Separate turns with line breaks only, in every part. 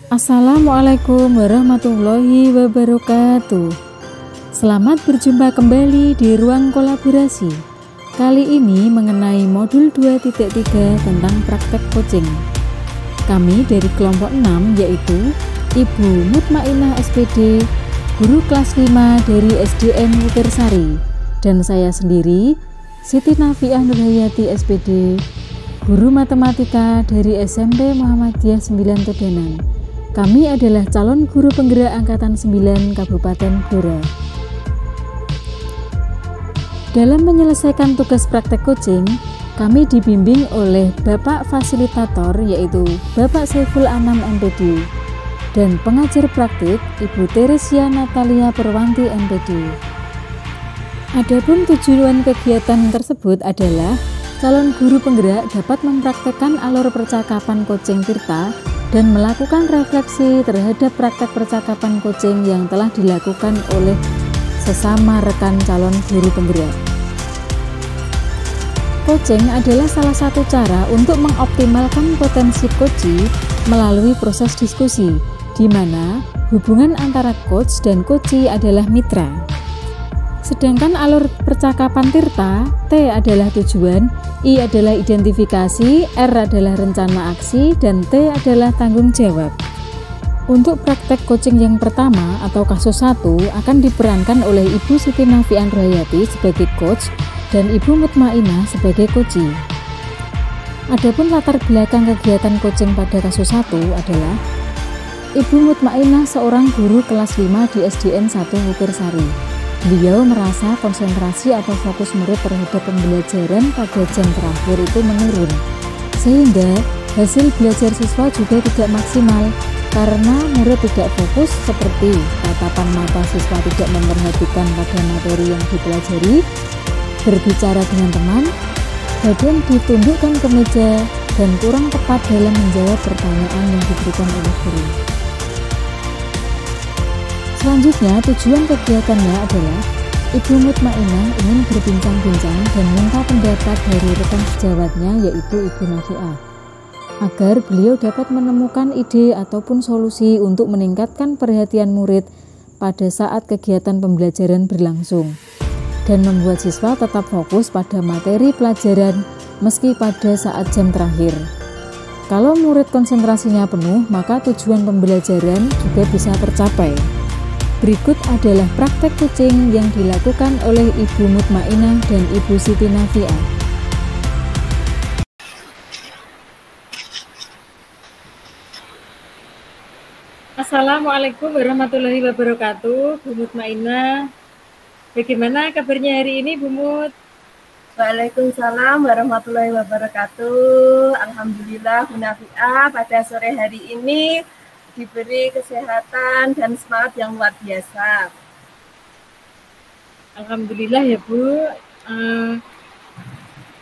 Assalamualaikum warahmatullahi wabarakatuh. Selamat berjumpa kembali di ruang kolaborasi. Kali ini mengenai modul 2.3 tentang praktek coaching. Kami dari kelompok 6 yaitu Ibu Mutmainah SPD, guru kelas 5 dari SDN Wukirsari, dan saya sendiri Siti Nafiah Nurhayati SPD, guru matematika dari SMP Muhammadiyah 9 Tedanan. Kami adalah calon guru penggerak Angkatan 9 Kabupaten Blora. Dalam menyelesaikan tugas praktek coaching, kami dibimbing oleh Bapak Fasilitator yaitu Bapak Saiful Anam MPD dan pengajar praktik Ibu Teresia Natalia Perwanti MPD. Adapun tujuan kegiatan tersebut adalah calon guru penggerak dapat mempraktekkan alur percakapan coaching Tirta dan melakukan refleksi terhadap praktek percakapan coaching yang telah dilakukan oleh sesama rekan calon guru penggerak. Coaching adalah salah satu cara untuk mengoptimalkan potensi coachee melalui proses diskusi, di mana hubungan antara coach dan coachee adalah mitra. Sedangkan alur percakapan Tirta, T adalah tujuan, I adalah identifikasi, R adalah rencana aksi, dan T adalah tanggung jawab. Untuk praktek coaching yang pertama atau kasus 1 akan diperankan oleh Ibu Siti Nafiah Nurhayati sebagai coach dan Ibu Mutmainah sebagai coachee. Adapun latar belakang kegiatan coaching pada kasus 1 adalah Ibu Mutmainah seorang guru kelas 5 di SDN 1 Wukirsari. Beliau merasa konsentrasi atau fokus murid terhadap pembelajaran pada jam terakhir itu menurun, sehingga hasil belajar siswa juga tidak maksimal karena murid tidak fokus seperti tatapan mata siswa tidak memperhatikan pada materi yang dipelajari, berbicara dengan teman, badan ditundukkan ke meja, dan kurang tepat dalam menjawab pertanyaan yang diberikan oleh guru. Selanjutnya, tujuan kegiatannya adalah Ibu Mutmainah ingin berbincang-bincang dan minta pendapat dari rekan sejawatnya yaitu Ibu Nafiah, agar beliau dapat menemukan ide ataupun solusi untuk meningkatkan perhatian murid pada saat kegiatan pembelajaran berlangsung dan membuat siswa tetap fokus pada materi pelajaran meski pada saat jam terakhir. Kalau murid konsentrasinya penuh, maka tujuan pembelajaran juga bisa tercapai. Berikut adalah praktek coaching yang dilakukan oleh Ibu Mutmainah dan Ibu Siti Nafiah.
Assalamualaikum warahmatullahi wabarakatuh, Bu Mutmainah. Bagaimana kabarnya hari ini, Bu Mut?
Waalaikumsalam warahmatullahi wabarakatuh. Alhamdulillah, Bu Nafiah, pada sore hari ini diberi kesehatan dan semangat yang luar biasa.
Alhamdulillah ya Bu,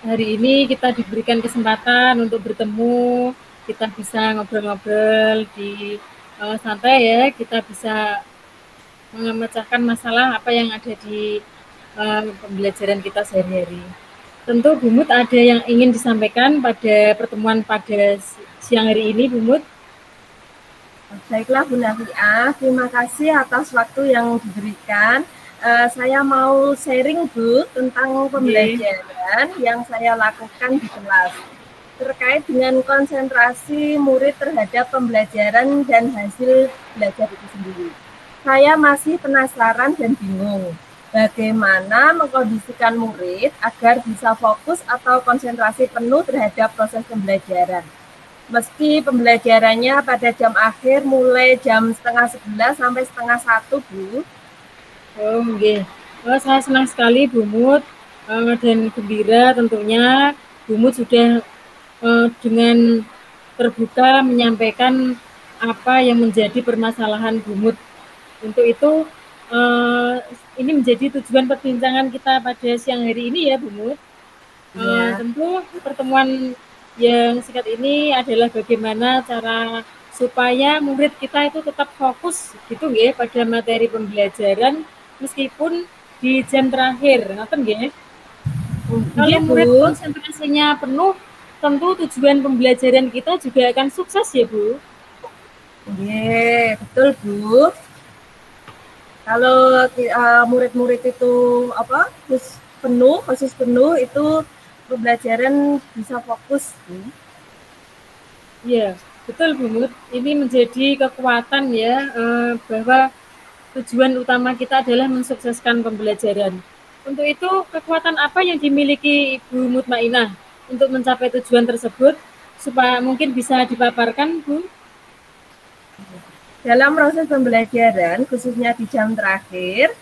hari ini kita diberikan kesempatan untuk bertemu, kita bisa ngobrol-ngobrol di santai ya, kita bisa memecahkan masalah apa yang ada di pembelajaran kita sehari-hari. Tentu Bu Mut ada yang ingin disampaikan pada pertemuan pada siang hari ini, Bu Mut.
Baiklah Bu Nafiah, terima kasih atas waktu yang diberikan. Saya mau sharing Bu tentang pembelajaran yang saya lakukan di kelas terkait dengan konsentrasi murid terhadap pembelajaran dan hasil belajar itu sendiri. Saya masih penasaran dan bingung bagaimana mengkondisikan murid agar bisa fokus atau konsentrasi penuh terhadap proses pembelajaran. Meski pembelajarannya pada jam akhir mulai jam 10:30 sampai 10:30, Bu.
Oh, okay. Saya senang sekali Bu Mut dan gembira tentunya Bu Mut sudah dengan terbuka menyampaikan apa yang menjadi permasalahan Bu Mut. Untuk itu ini menjadi tujuan perbincangan kita pada siang hari ini ya Bu Mut. Tentu pertemuan yang singkat ini adalah bagaimana cara supaya murid kita itu tetap fokus gitu ya pada materi pembelajaran meskipun di jam terakhir, ngoten nggih. Kalau murid konsentrasinya penuh, tentu tujuan pembelajaran kita juga akan sukses ya Bu.
Iya, betul Bu. Kalau murid-murid itu khusus penuh itu pembelajaran bisa fokus.
Iya, betul Bu Mut. Ini menjadi kekuatan ya, bahwa tujuan utama kita adalah mensukseskan pembelajaran. Untuk itu, kekuatan apa yang dimiliki Ibu Mutmainah untuk mencapai tujuan tersebut? Supaya mungkin bisa dipaparkan, Bu.
Dalam proses pembelajaran, khususnya di jam terakhir,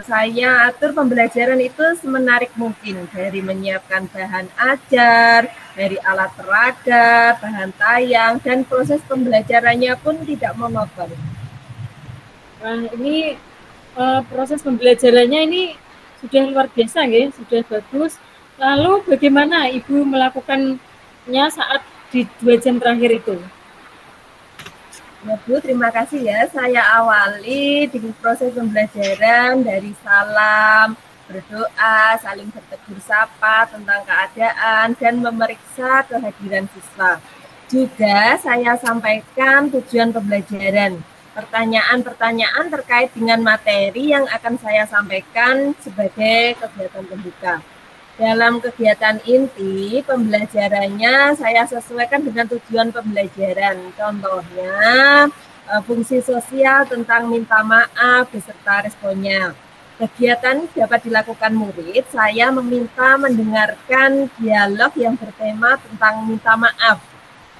saya atur pembelajaran itu semenarik mungkin, dari menyiapkan bahan ajar, dari alat peraga, bahan tayang, dan proses pembelajarannya pun tidak monoton.
Nah, ini proses pembelajarannya ini sudah luar biasa ya, sudah bagus. Lalu bagaimana Ibu melakukannya saat di 2 jam terakhir itu?
Ya Bu, terima kasih ya. Saya awali dengan proses pembelajaran dari salam, berdoa, saling bertegur sapa tentang keadaan, dan memeriksa kehadiran siswa. Juga saya sampaikan tujuan pembelajaran, pertanyaan-pertanyaan terkait dengan materi yang akan saya sampaikan sebagai kegiatan pembuka. Dalam kegiatan inti, pembelajarannya saya sesuaikan dengan tujuan pembelajaran. Contohnya, fungsi sosial tentang minta maaf beserta responnya. Kegiatan dapat dilakukan murid, saya meminta mendengarkan dialog yang bertema tentang minta maaf.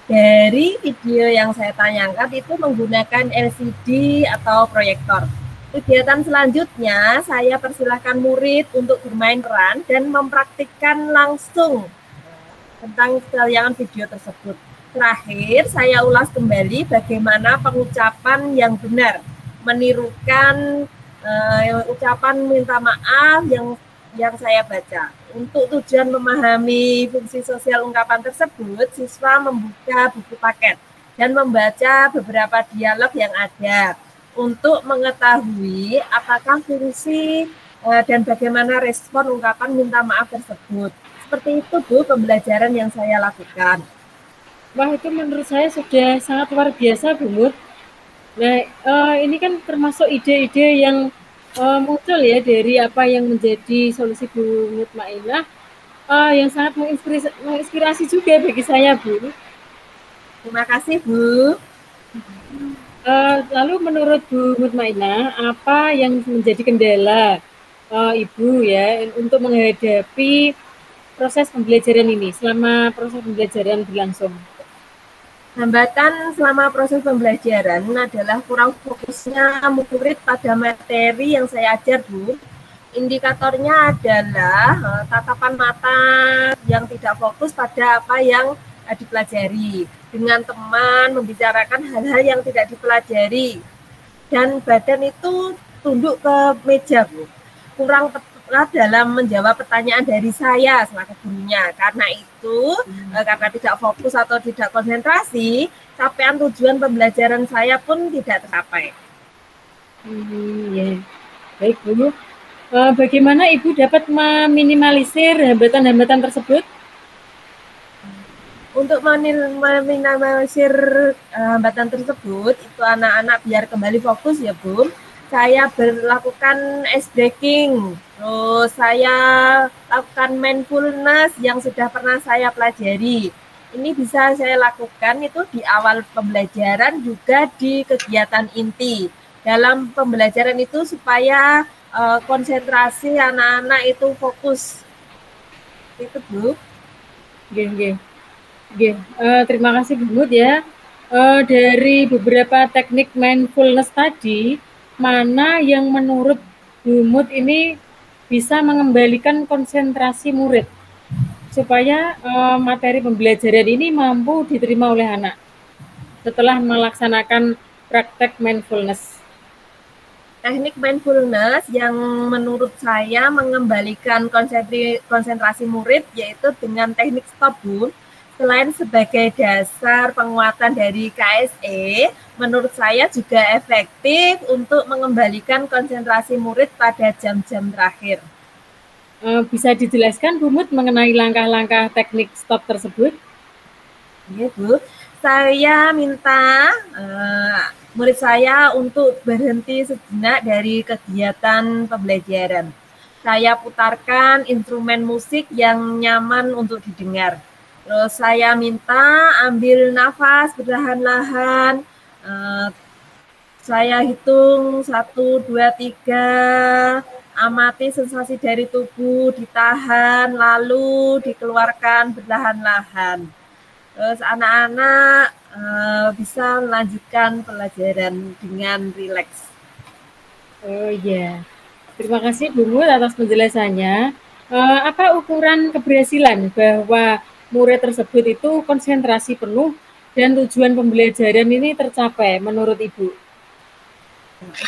Dari video yang saya tayangkan itu menggunakan LCD atau proyektor. Kegiatan selanjutnya, saya persilahkan murid untuk bermain peran dan mempraktikkan langsung tentang tayangan video tersebut. Terakhir, saya ulas kembali bagaimana pengucapan yang benar, menirukan ucapan minta maaf yang saya baca. Untuk tujuan memahami fungsi sosial ungkapan tersebut, siswa membuka buku paket dan membaca beberapa dialog yang ada untuk mengetahui apakah fungsi dan bagaimana respon ungkapan minta maaf tersebut. Seperti itu Bu, pembelajaran yang saya lakukan.
Wah, itu menurut saya sudah sangat luar biasa Bu Mut. Nah, ini kan termasuk ide-ide yang muncul ya dari apa yang menjadi solusi Bu Mutmainah, yang sangat menginspirasi juga bagi saya Bu.
Terima kasih Bu.
Lalu menurut Bu Mutmainah, apa yang menjadi kendala Ibu ya untuk menghadapi proses pembelajaran ini selama proses pembelajaran berlangsung?
Hambatan selama proses pembelajaran adalah kurang fokusnya murid pada materi yang saya ajar Bu. Indikatornya adalah tatapan mata yang tidak fokus pada apa yang dipelajari, dengan teman membicarakan hal-hal yang tidak dipelajari, dan badan itu tunduk ke meja Bu. Kurang tepat dalam menjawab pertanyaan dari saya selaku gurunya. Karena itu, karena tidak fokus atau tidak konsentrasi, capaian tujuan pembelajaran saya pun tidak tercapai.
Ya. Baik Bu, bagaimana Ibu dapat meminimalisir hambatan-hambatan tersebut?
Untuk meminimalisir hambatan tersebut, itu anak-anak biar kembali fokus ya Bu, saya berlakukan ice breaking, terus saya lakukan mindfulness yang sudah pernah saya pelajari. Ini bisa saya lakukan itu di awal pembelajaran juga di kegiatan inti. Dalam pembelajaran itu supaya konsentrasi anak-anak itu fokus. Itu Bu.
Oke. Terima kasih Bu Mut ya. Dari beberapa teknik mindfulness tadi, mana yang menurut Bu Mut ini bisa mengembalikan konsentrasi murid supaya materi pembelajaran ini mampu diterima oleh anak setelah melaksanakan praktek mindfulness?
Teknik mindfulness yang menurut saya mengembalikan konsentrasi murid yaitu dengan teknik stop Bu. Selain sebagai dasar penguatan dari KSE, menurut saya juga efektif untuk mengembalikan konsentrasi murid pada jam-jam terakhir.
Bisa dijelaskan Bu Mut mengenai langkah-langkah teknik stop tersebut?
Iya Bu, saya minta murid saya untuk berhenti sejenak dari kegiatan pembelajaran. Saya putarkan instrumen musik yang nyaman untuk didengar. Terus saya minta ambil nafas perlahan-lahan. Saya hitung 1, 2, 3. Amati sensasi dari tubuh, ditahan, lalu dikeluarkan perlahan-lahan. Terus anak-anak bisa melanjutkan pelajaran dengan rileks.
Oh iya. Terima kasih Bu Mut atas penjelasannya. Apa ukuran keberhasilan bahwa murid tersebut itu konsentrasi penuh dan tujuan pembelajaran ini tercapai menurut Ibu?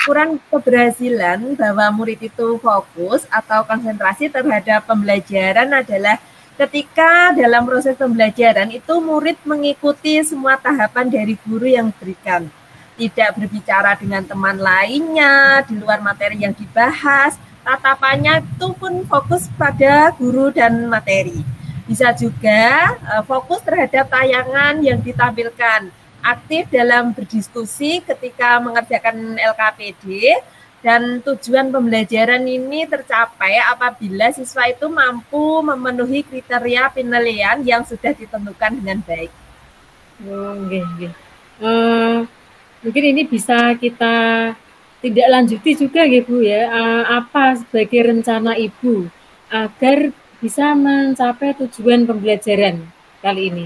Ukuran keberhasilan bahwa murid itu fokus atau konsentrasi terhadap pembelajaran adalah ketika dalam proses pembelajaran itu murid mengikuti semua tahapan dari guru yang diberikan. Tidak berbicara dengan teman lainnya di luar materi yang dibahas, tatapannya itu pun fokus pada guru dan materi. Bisa juga fokus terhadap tayangan yang ditampilkan, aktif dalam berdiskusi ketika mengerjakan LKPD, dan tujuan pembelajaran ini tercapai apabila siswa itu mampu memenuhi kriteria penilaian yang sudah ditentukan dengan baik.
Mungkin ini bisa kita tidak lanjuti juga ya Bu ya, apa sebagai rencana Ibu agar bisa mencapai tujuan pembelajaran kali ini?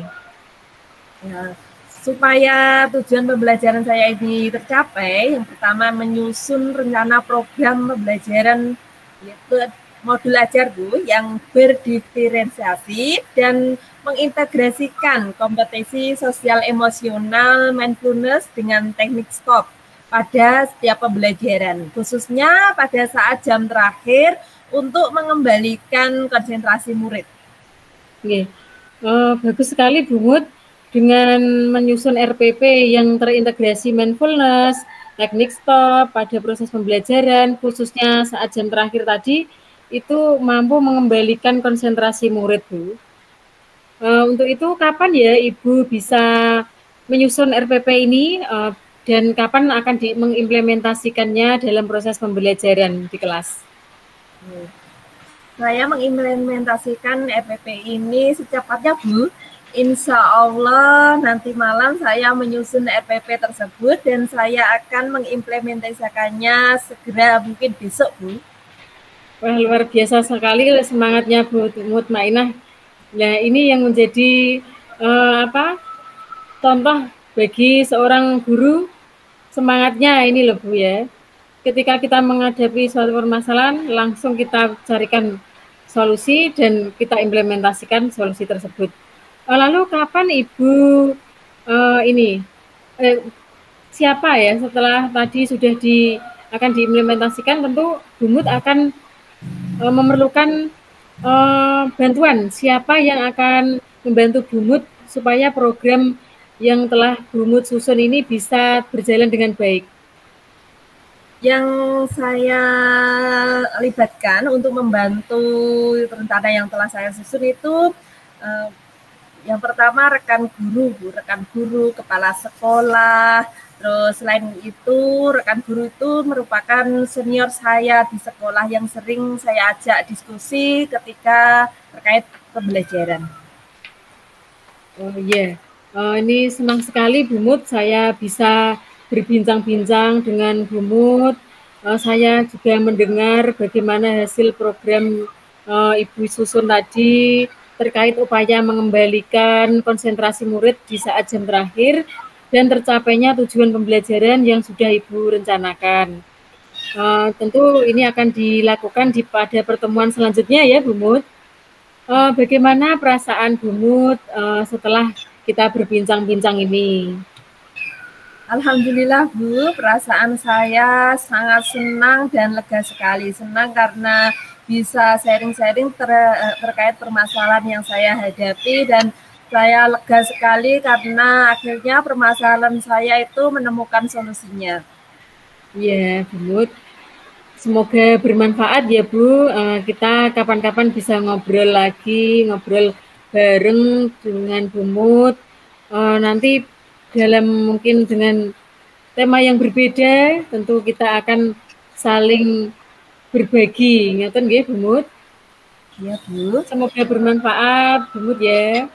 Ya, supaya tujuan pembelajaran saya ini tercapai, yang pertama menyusun rencana program pembelajaran yaitu modul ajar Bu yang berdiferensiasi dan mengintegrasikan kompetensi sosial emosional mindfulness dengan teknik SCOP pada setiap pembelajaran, khususnya pada saat jam terakhir untuk mengembalikan konsentrasi murid.
Oke. Bagus sekali Bu Mut, dengan menyusun RPP yang terintegrasi mindfulness, teknik STOP pada proses pembelajaran, khususnya saat jam terakhir tadi, itu mampu mengembalikan konsentrasi murid Bu. Untuk itu kapan ya Ibu bisa menyusun RPP ini dan kapan akan mengimplementasikannya dalam proses pembelajaran di kelas?
Saya mengimplementasikan RPP ini secepatnya Bu. Insya Allah nanti malam saya menyusun RPP tersebut dan saya akan mengimplementasikannya segera mungkin besok Bu.
Wah, luar biasa sekali semangatnya Bu Mutmainah. Nah, ini yang menjadi contoh bagi seorang guru, semangatnya ini loh Bu ya. Ketika kita menghadapi suatu permasalahan, langsung kita carikan solusi dan kita implementasikan solusi tersebut. Lalu kapan Ibu siapa ya setelah tadi sudah akan diimplementasikan, tentu Bu Mut akan memerlukan bantuan, siapa yang akan membantu Bu Mut supaya program yang telah Bu Mut susun ini bisa berjalan dengan baik?
Yang saya libatkan untuk membantu rencana yang telah saya susun itu yang pertama rekan guru, kepala sekolah. Terus selain itu rekan guru itu merupakan senior saya di sekolah yang sering saya ajak diskusi ketika terkait pembelajaran.
Oh iya, ini senang sekali Bu Mut saya bisa berbincang-bincang dengan Bu Mut. Saya juga mendengar bagaimana hasil program Ibu susun tadi terkait upaya mengembalikan konsentrasi murid di saat jam terakhir dan tercapainya tujuan pembelajaran yang sudah Ibu rencanakan. Tentu ini akan dilakukan pada pertemuan selanjutnya ya Bu Mut. Bagaimana perasaan Bu Mut setelah kita berbincang-bincang ini?
Alhamdulillah Bu, perasaan saya sangat senang dan lega sekali. Senang karena bisa sharing-sharing terkait permasalahan yang saya hadapi, dan saya lega sekali karena akhirnya permasalahan saya itu menemukan solusinya.
Iya, Bu Mut. Semoga bermanfaat ya Bu. Kita kapan-kapan bisa ngobrol lagi, ngobrol bareng dengan Bu Mut. Nanti dalam mungkin dengan tema yang berbeda, tentu kita akan saling berbagi. Ngoten nggih, Bu Mut?
Iya, Bu.
Semoga bermanfaat, Bu Mut ya.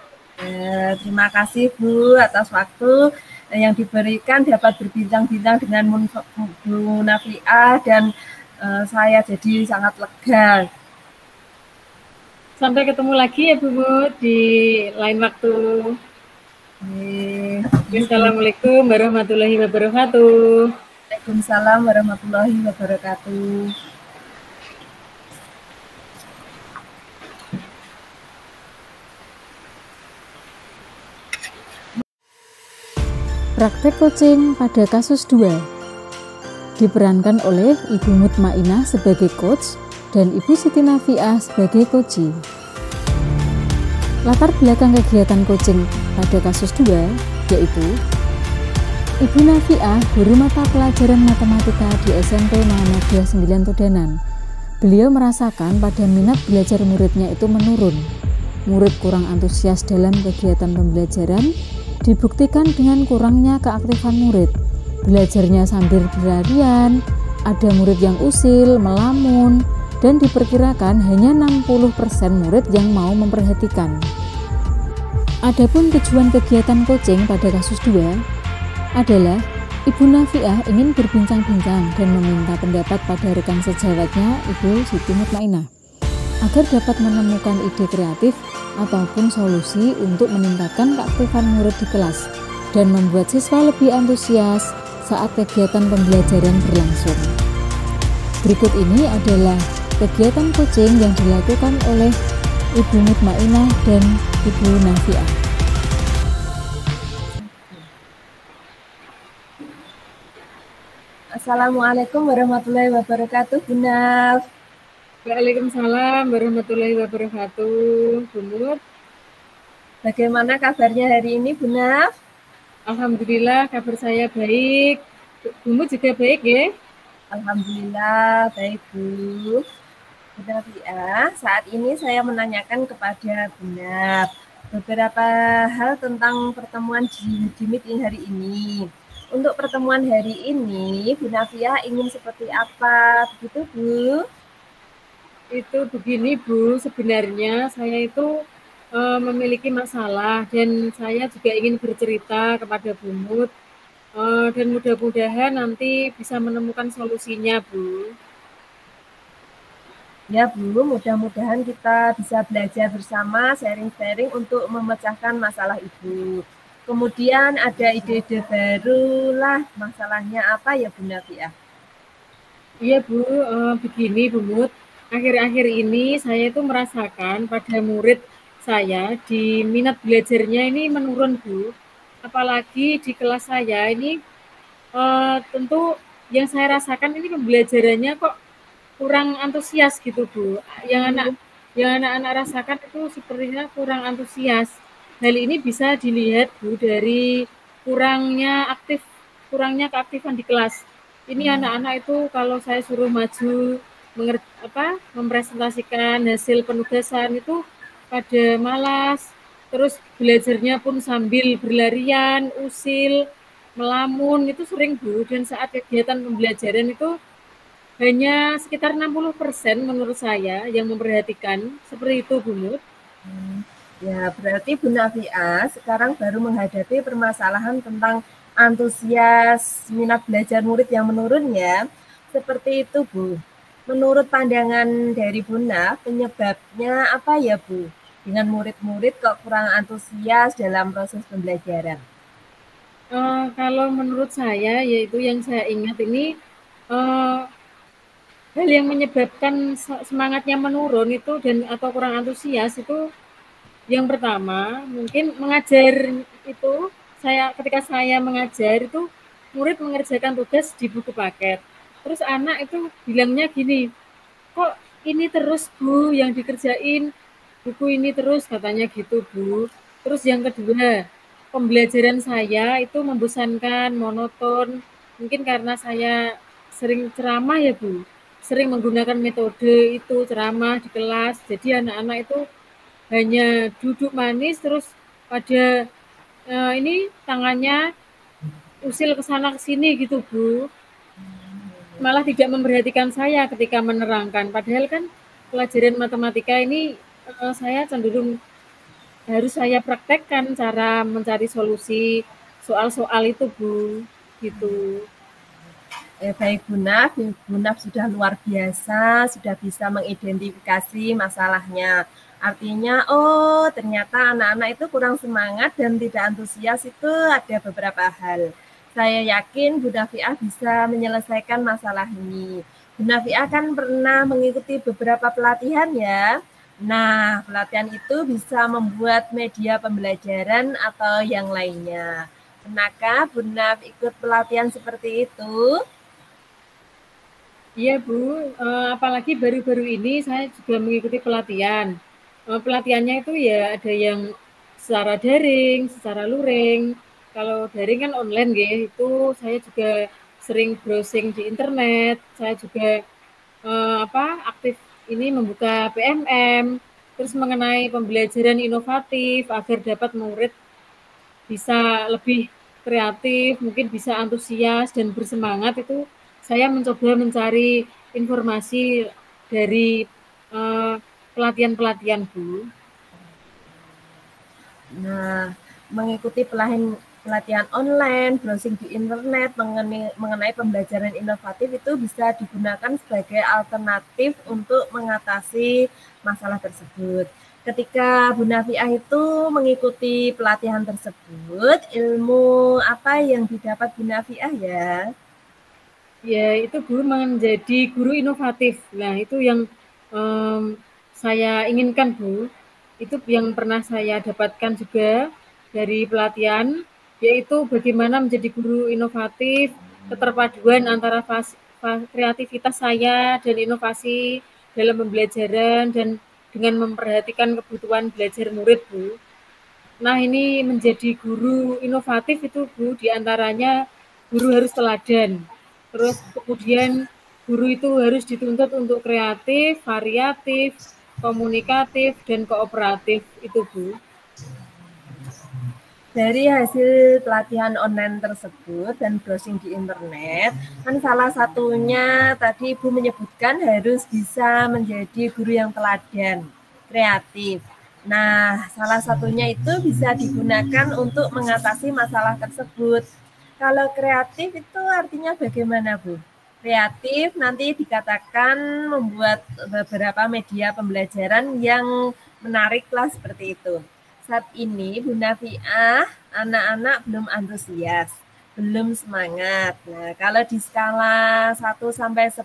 Terima kasih Bu atas waktu yang diberikan dapat berbincang-bincang dengan Bu Nafiah dan saya jadi sangat lega.
Sampai ketemu lagi ya Bu Mut di lain waktu. Assalamualaikum warahmatullahi wabarakatuh.
Waalaikumsalam warahmatullahi wabarakatuh.
Praktek coaching pada kasus 2 diperankan oleh Ibu Mutmainah sebagai coach dan Ibu Siti Nafiah sebagai coachee. Latar belakang kegiatan coaching pada kasus 2 yaitu Ibu Nafiah guru mata pelajaran matematika di SMP Muhammadiyah 9 Tudanan. Beliau merasakan pada minat belajar muridnya itu menurun. Murid kurang antusias dalam kegiatan pembelajaran, dibuktikan dengan kurangnya keaktifan murid. Belajarnya sambil berlarian, ada murid yang usil, melamun, dan diperkirakan hanya 60% murid yang mau memperhatikan. Adapun tujuan kegiatan coaching pada kasus 2 adalah Ibu Nafiah ingin berbincang-bincang dan meminta pendapat pada rekan sejawatnya Ibu Siti Mutmainah agar dapat menemukan ide kreatif ataupun solusi untuk meningkatkan keaktifan murid di kelas dan membuat siswa lebih antusias saat kegiatan pembelajaran berlangsung. Berikut ini adalah kegiatan coaching yang dilakukan oleh Ibu Mutmainah dan Ibu Nafiah.
Assalamualaikum warahmatullahi wabarakatuh, Bu Naf.
Waalaikumsalam warahmatullahi wabarakatuh, Bu Mut.
Bagaimana kabarnya hari ini, Bu Naf?
Alhamdulillah kabar saya baik. Bu Mut juga baik ya?
Alhamdulillah baik, Bu. Bu Nafiah, saat ini saya menanyakan kepada Bu Naf beberapa hal tentang pertemuan di meeting hari ini. Untuk pertemuan hari ini, Bu Nafiah ingin seperti apa? Begitu, Bu?
Itu begini Bu, sebenarnya saya itu memiliki masalah dan saya juga ingin bercerita kepada Bu Mut dan mudah-mudahan nanti bisa menemukan solusinya Bu.
Ya Bu, mudah-mudahan kita bisa belajar bersama, sharing-sharing untuk memecahkan masalah Ibu. Kemudian ada ide-ide baru lah, masalahnya apa ya Bu Nafiah?
Iya Bu, begini Bu Mut, akhir-akhir ini saya itu merasakan pada murid saya di minat belajarnya ini menurun Bu. Apalagi di kelas saya ini tentu yang saya rasakan ini pembelajarannya kok kurang antusias gitu Bu. Yang anak-anak rasakan itu sepertinya kurang antusias. Hal ini bisa dilihat Bu dari kurangnya keaktifan di kelas. Ini anak-anak itu kalau saya suruh maju mempresentasikan hasil penugasan itu pada malas, terus belajarnya pun sambil berlarian, usil, melamun, itu sering Bu. Dan saat kegiatan pembelajaran itu hanya sekitar 60% menurut saya yang memperhatikan. Seperti itu Bu Mut.
Ya, berarti Bu Nafiah sekarang baru menghadapi permasalahan tentang antusias minat belajar murid yang menurun ya. Seperti itu Bu. Menurut pandangan dari Bu Naf, penyebabnya apa ya Bu? Dengan murid-murid kok kurang antusias dalam proses pembelajaran?
Kalau menurut saya, yaitu yang saya ingat ini, hal yang menyebabkan semangatnya menurun itu atau kurang antusias itu, yang pertama mungkin mengajar itu, ketika saya mengajar itu murid mengerjakan tugas di buku paket. Terus anak itu bilangnya gini, kok ini terus Bu yang dikerjain, buku ini terus, katanya gitu Bu. Terus yang kedua, pembelajaran saya itu membosankan, monoton, mungkin karena saya sering ceramah ya Bu, sering menggunakan metode itu ceramah di kelas, jadi anak-anak itu hanya duduk manis terus pada ini tangannya usil ke sana ke sini gitu, Bu. Malah tidak memperhatikan saya ketika menerangkan. Padahal kan pelajaran matematika ini saya cenderung harus saya praktekkan cara mencari solusi soal-soal itu, Bu. Gitu.
Baik Bu Naf sudah luar biasa, sudah bisa mengidentifikasi masalahnya. Artinya, oh ternyata anak-anak itu kurang semangat dan tidak antusias itu ada beberapa hal. Saya yakin Bu Nafiah bisa menyelesaikan masalah ini. Bu Nafiah kan pernah mengikuti beberapa pelatihan ya. Nah, pelatihan itu bisa membuat media pembelajaran atau yang lainnya. Pernahkah Bu Naf ikut pelatihan seperti itu?
Iya Bu, apalagi baru-baru ini saya juga mengikuti pelatihan. Pelatihannya itu ya ada yang secara daring, secara luring. Kalau daring kan online itu saya juga sering browsing di internet. Saya juga aktif ini membuka PMM, terus mengenai pembelajaran inovatif agar dapat murid bisa lebih kreatif, mungkin bisa antusias dan bersemangat itu saya mencoba mencari informasi dari pelatihan-pelatihan Bu.
Nah, mengikuti pelatihan online, browsing di internet mengenai pembelajaran inovatif itu bisa digunakan sebagai alternatif untuk mengatasi masalah tersebut. Ketika Bu Nafiah itu mengikuti pelatihan tersebut, ilmu apa yang didapat Bu Nafiah ya?
Ya, itu Bu menjadi guru inovatif. Nah, itu yang saya inginkan Bu. Itu yang pernah saya dapatkan juga dari pelatihan, yaitu bagaimana menjadi guru inovatif, keterpaduan antara kreativitas saya dan inovasi dalam pembelajaran dan dengan memperhatikan kebutuhan belajar murid Bu. Nah, ini menjadi guru inovatif itu Bu, diantaranya guru harus teladan. Terus kemudian guru itu harus dituntut untuk kreatif, variatif, komunikatif, dan kooperatif itu Bu.
Dari hasil pelatihan online tersebut dan browsing di internet, kan salah satunya tadi Ibu menyebutkan harus bisa menjadi guru yang teladan, kreatif. Nah, salah satunya itu bisa digunakan untuk mengatasi masalah tersebut. Kalau kreatif itu artinya bagaimana, Bu? Kreatif nanti dikatakan membuat beberapa media pembelajaran yang menariklah seperti itu. Saat ini Bu Nafiah, anak-anak belum antusias, belum semangat. Nah, kalau di skala 1 sampai 10,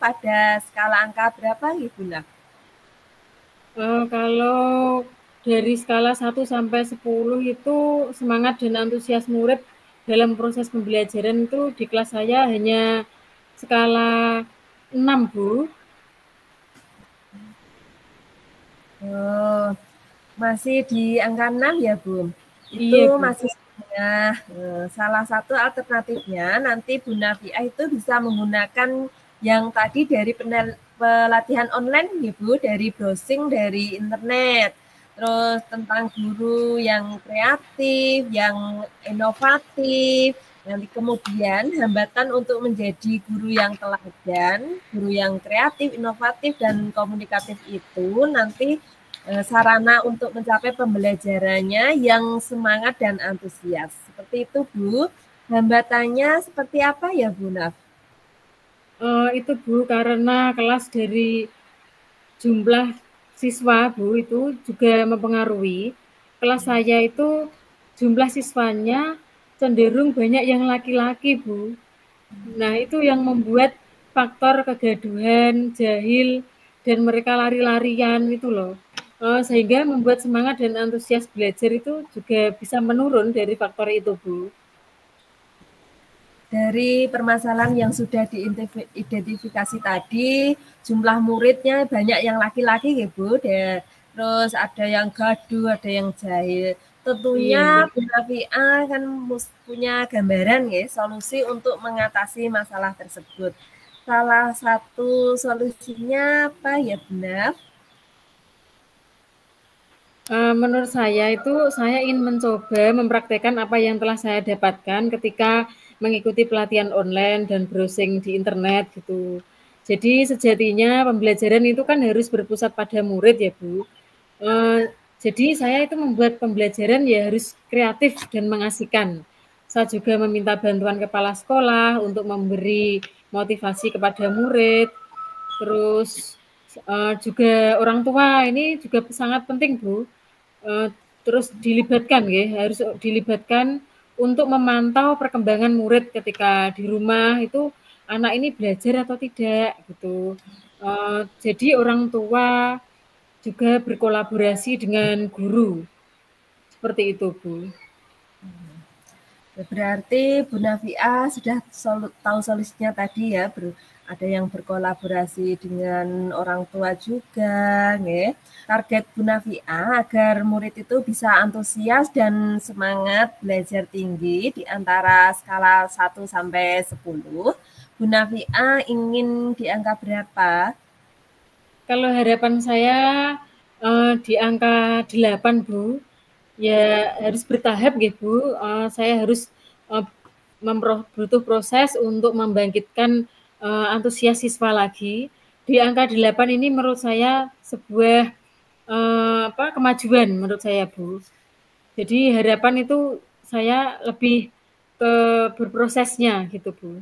pada skala angka berapa Ibu Naf?
Kalau dari skala 1 sampai 10 itu semangat dan antusias murid dalam proses pembelajaran itu di kelas saya hanya skala 6 Bu.
Oh, masih di angka 6 ya Bu? Itu
Iya Bu.
masih setengah. Salah satu alternatifnya nanti Bu Nafiah itu bisa menggunakan yang tadi dari pelatihan online ya Bu, dari browsing dari internet. Terus tentang guru yang kreatif, yang inovatif. Nanti kemudian hambatan untuk menjadi guru yang teladan, guru yang kreatif, inovatif, dan komunikatif itu nanti sarana untuk mencapai pembelajarannya yang semangat dan antusias. Seperti itu Bu. Hambatannya seperti apa ya Bu Naf?
Itu Bu, karena kelas dari jumlah siswa Bu itu juga mempengaruhi. Kelas saya itu jumlah siswanya cenderung banyak yang laki-laki Bu. Nah, itu yang membuat faktor kegaduhan, jahil, dan mereka lari-larian itu loh. Sehingga membuat semangat dan antusias belajar itu juga bisa menurun dari faktor itu Bu.
Dari permasalahan yang sudah diidentifikasi tadi, jumlah muridnya banyak yang laki-laki ya Bu, terus ada yang gaduh, ada yang jahil. Tentunya
Iya.
Bu Nafiah kan punya gambaran ya, solusi untuk mengatasi masalah tersebut. Salah satu solusinya apa ya Bu Naf?
Menurut saya itu, saya ingin mencoba mempraktekkan apa yang telah saya dapatkan ketika mengikuti pelatihan online dan browsing di internet gitu. Jadi sejatinya pembelajaran itu kan harus berpusat pada murid ya Bu. Jadi saya itu membuat pembelajaran ya harus kreatif dan mengasihkan. Saya juga meminta bantuan kepala sekolah untuk memberi motivasi kepada murid. Terus juga orang tua ini juga sangat penting Bu. Terus dilibatkan ya, harus dilibatkan untuk memantau perkembangan murid ketika di rumah itu anak ini belajar atau tidak gitu. Jadi orang tua juga berkolaborasi dengan guru. Seperti itu, Bu.
Berarti Bu Nafia sudah tahu solusinya tadi ya, ada yang berkolaborasi dengan orang tua juga, nggih. Target Bu Nafia agar murid itu bisa antusias dan semangat belajar tinggi di antara skala 1 sampai 10. Bu Nafia ingin di angka berapa?
Kalau harapan saya di angka 8, Bu. Ya harus bertahap gitu. Saya harus butuh proses untuk membangkitkan antusias siswa lagi. Di angka 8 ini menurut saya sebuah kemajuan menurut saya, Bu. Jadi harapan itu saya lebih ke berprosesnya gitu, Bu.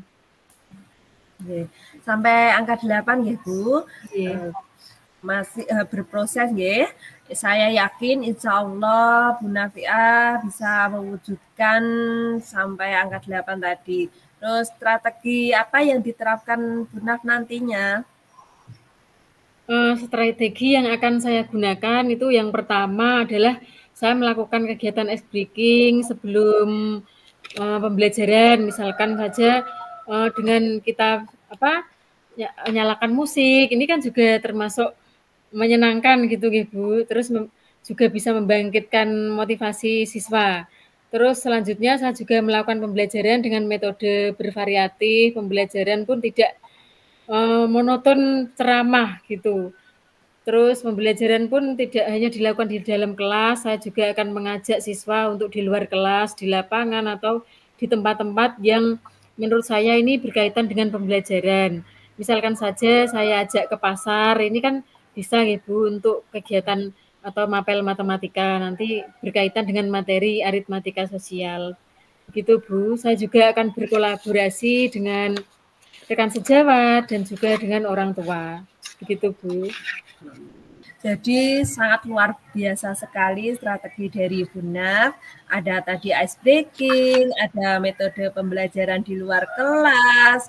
Sampai angka 8 ya, Bu. Masih berproses nggih. Saya yakin insya Allah Bu Nafia bisa mewujudkan sampai angka 8 tadi. Terus strategi apa yang diterapkan Bu Naf nantinya?
Strategi yang akan saya gunakan itu yang pertama adalah saya melakukan kegiatan ice breaking sebelum pembelajaran, misalkan saja dengan kita nyalakan musik, ini kan juga termasuk menyenangkan gitu Bu. Terus juga bisa membangkitkan motivasi siswa. Terus selanjutnya saya juga melakukan pembelajaran dengan metode bervariatif, pembelajaran pun tidak monoton ceramah gitu. Terus pembelajaran pun tidak hanya dilakukan di dalam kelas, saya juga akan mengajak siswa untuk di luar kelas, di lapangan atau di tempat-tempat yang menurut saya ini berkaitan dengan pembelajaran. Misalkan saja saya ajak ke pasar, ini kan bisa ya Bu untuk kegiatan atau mapel matematika, nanti berkaitan dengan materi aritmatika sosial. Begitu Bu, saya juga akan berkolaborasi dengan rekan sejawat dan juga dengan orang tua. Begitu Bu.
Jadi sangat luar biasa sekali strategi dari Bu Naf. Ada tadi ice breaking, ada metode pembelajaran di luar kelas,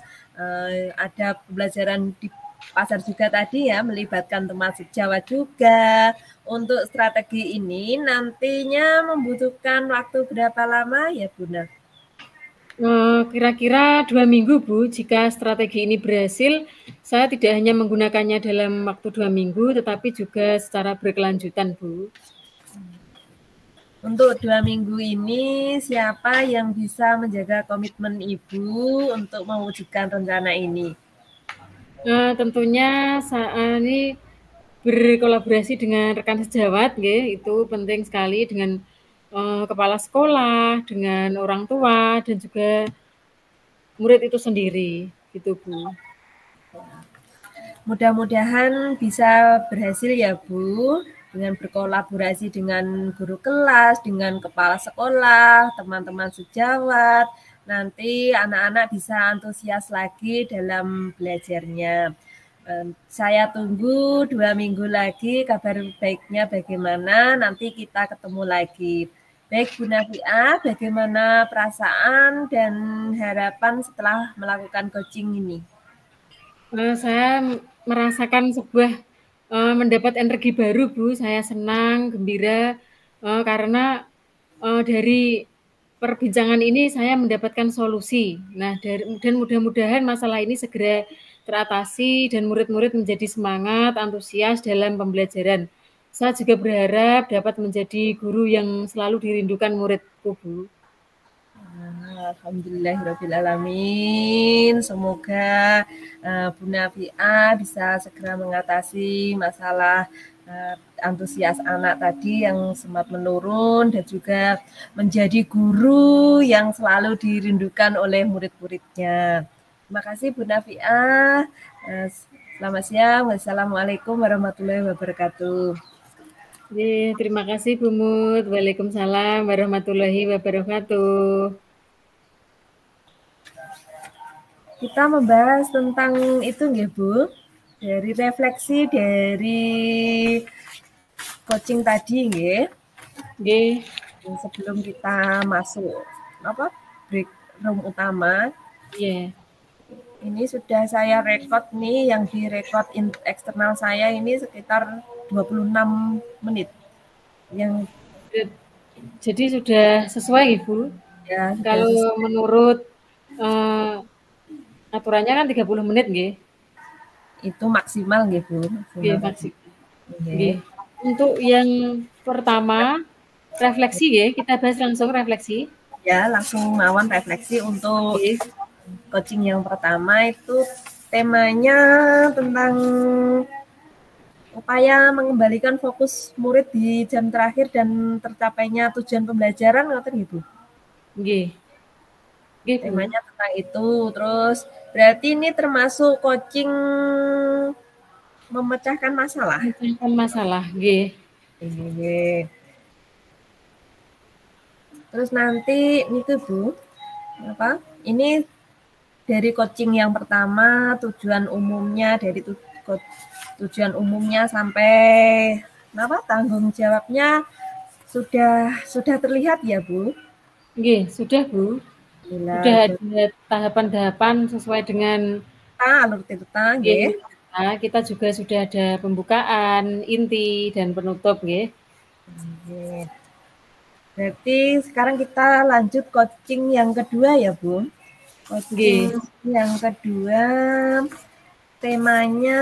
ada pembelajaran di pasar juga tadi ya, melibatkan teman sejawat juga. Untuk strategi ini nantinya membutuhkan waktu berapa lama ya Bu Naf?
Kira-kira 2 minggu Bu, jika strategi ini berhasil, saya tidak hanya menggunakannya dalam waktu 2 minggu, tetapi juga secara berkelanjutan Bu.
Untuk 2 minggu ini, siapa yang bisa menjaga komitmen Ibu untuk mewujudkan rencana ini?
Tentunya ini berkolaborasi dengan rekan sejawat, itu penting sekali dengan kepala sekolah, dengan orang tua, dan juga murid itu sendiri, gitu Bu.
Mudah-mudahan bisa berhasil ya Bu, dengan berkolaborasi dengan guru kelas, dengan kepala sekolah, teman-teman sejawat, nanti anak-anak bisa antusias lagi dalam belajarnya. Saya tunggu 2 minggu lagi kabar baiknya bagaimana, nanti kita ketemu lagi. Baik Bu Nafia, bagaimana perasaan dan harapan setelah melakukan coaching ini?
Saya merasakan sebuah mendapat energi baru Bu, saya senang, gembira karena dari perbincangan ini saya mendapatkan solusi. Nah, dan mudah-mudahan masalah ini segera teratasi dan murid-murid menjadi semangat, antusias dalam pembelajaran. Saya juga berharap dapat menjadi guru yang selalu dirindukan muridku, Bu.
Alhamdulillahirrahmanirrahim. Semoga Bu Nafia bisa segera mengatasi masalah antusias anak tadi yang sempat menurun dan juga menjadi guru yang selalu dirindukan oleh murid-muridnya. Terima kasih Bu Nafiah. Selamat siang. Wassalamualaikum warahmatullahi wabarakatuh.
Terima kasih Bu Mut. Waalaikumsalam warahmatullahi wabarakatuh.
Kita membahas tentang itu nggih Bu, dari refleksi dari coaching tadi nggih.
Nggih.
Sebelum kita masuk break room utama.
Iya.
Ini sudah saya rekod nih, yang direkod eksternal saya ini sekitar 26 menit. Yang
jadi sudah sesuai Ibu? Ya, kalau sesuai. Menurut aturannya kan 30 menit nggih.
Itu maksimal nggih Bu.
Nggih, maksimal. Nggih. Untuk yang pertama refleksi ya, kita bahas langsung refleksi.
Ya, langsung mawon refleksi untuk coaching yang pertama itu temanya tentang upaya mengembalikan fokus murid di jam terakhir dan tercapainya tujuan pembelajaran, ngoten Ibu.
Nggih.
Temanya tentang itu. Terus berarti ini termasuk coaching memecahkan masalah.
Memecahkan masalah, nggih.
Terus nanti itu Bu, ini dari coaching yang pertama, tujuan umumnya dari tujuan umumnya sampai tanggung jawabnya sudah terlihat ya Bu?
Nggih, sudah Bu. Sudah ada tahapan-tahapan sesuai dengan
alur cerita nggih.
Kita juga sudah ada pembukaan, inti dan penutup nggih.
Berarti sekarang kita lanjut coaching yang kedua ya Bu. Coaching yang kedua temanya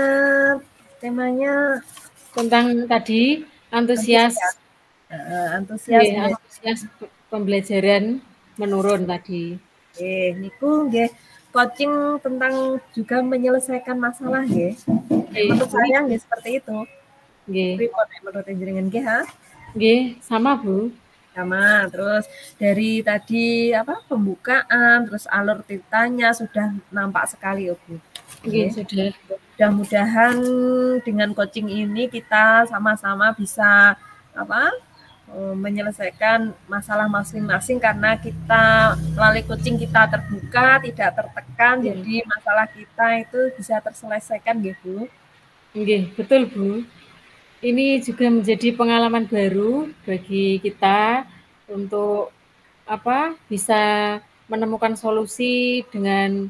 tentang tadi antusias pembelajaran menurun tadi.
Niku nggih coaching tentang juga menyelesaikan masalah nggih. Menurut saya nggih seperti itu.
Nggih.
Report menurut jenengan nggih ha?
Nggih, sama Bu.
Sama. Terus dari tadi pembukaan, terus alur ceritanya sudah nampak sekali Bu.
Nggih, sudah.
Mudah-mudahan dengan coaching ini kita sama-sama bisa menyelesaikan masalah masing-masing karena kita melalui coaching kita terbuka, tidak tertekan, jadi masalah kita itu bisa terselesaikan gitu.
Nggih, betul Bu. Ini juga menjadi pengalaman baru bagi kita untuk bisa menemukan solusi dengan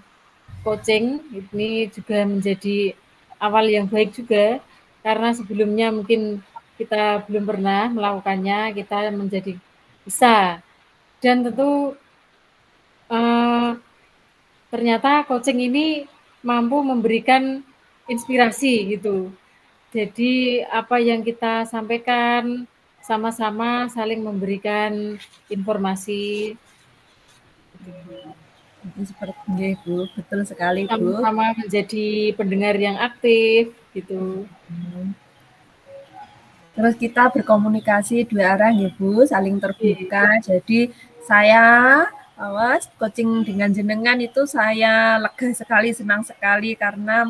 coaching. Ini juga menjadi awal yang baik juga karena sebelumnya mungkin kita belum pernah melakukannya, kita menjadi bisa. Dan tentu ternyata coaching ini mampu memberikan inspirasi gitu. Jadi apa yang kita sampaikan sama-sama saling memberikan informasi.
Itu seperti Bu, betul sekali Bu.
Sama-sama menjadi pendengar yang aktif gitu.
Terus kita berkomunikasi dua arah ya Bu, saling terbuka. Jadi saya coaching dengan jenengan itu saya lega sekali, senang sekali karena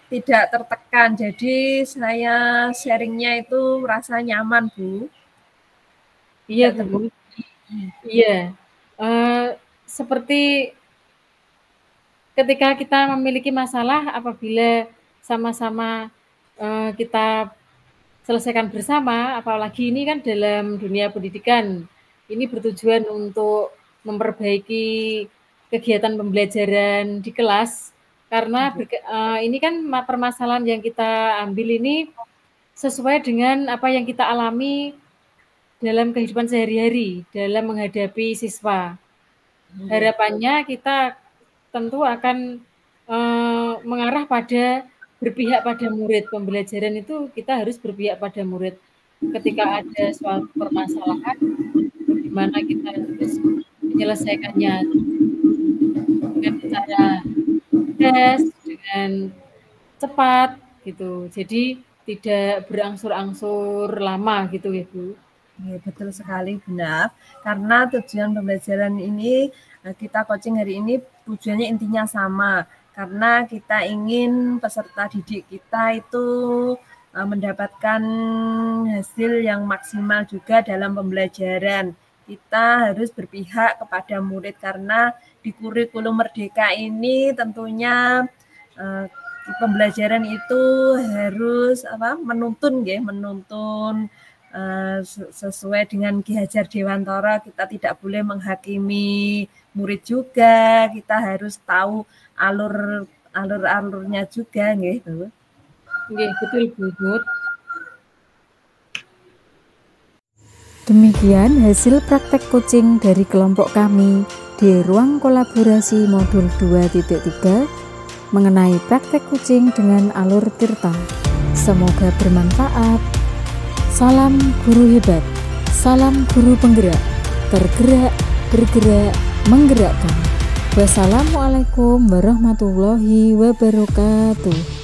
tidak tertekan. Jadi saya sharingnya itu merasa nyaman Bu.
Iya Bu. Iya. Seperti ketika kita memiliki masalah, apabila sama-sama kita selesaikan bersama, apalagi ini kan dalam dunia pendidikan, ini bertujuan untuk memperbaiki kegiatan pembelajaran di kelas, karena ini kan permasalahan yang kita ambil ini sesuai dengan apa yang kita alami dalam kehidupan sehari-hari, dalam menghadapi siswa. Harapannya kita tentu akan mengarah pada berpihak pada murid. Pembelajaran itu kita harus berpihak pada murid. Ketika ada suatu permasalahan, bagaimana kita harus menyelesaikannya dengan cara tegas, dengan cepat gitu. Jadi tidak berangsur-angsur lama gitu ya Bu.
Ya, betul sekali benar. Karena tujuan pembelajaran ini kita coaching hari ini tujuannya intinya sama. Karena kita ingin peserta didik kita itu mendapatkan hasil yang maksimal juga dalam pembelajaran. Kita harus berpihak kepada murid karena di kurikulum Merdeka ini tentunya pembelajaran itu harus menuntun sesuai dengan Ki Hajar Dewantara. Kita tidak boleh menghakimi murid juga, kita harus tahu alur-alurnya juga nggih, Bu.
Nggih, betul Bu.
Demikian hasil praktek coaching dari kelompok kami di ruang kolaborasi modul 2.3 mengenai praktek coaching dengan alur Tirta. Semoga bermanfaat. Salam guru hebat, salam guru penggerak, tergerak, bergerak, menggerakkan. Wassalamualaikum warahmatullahi wabarakatuh.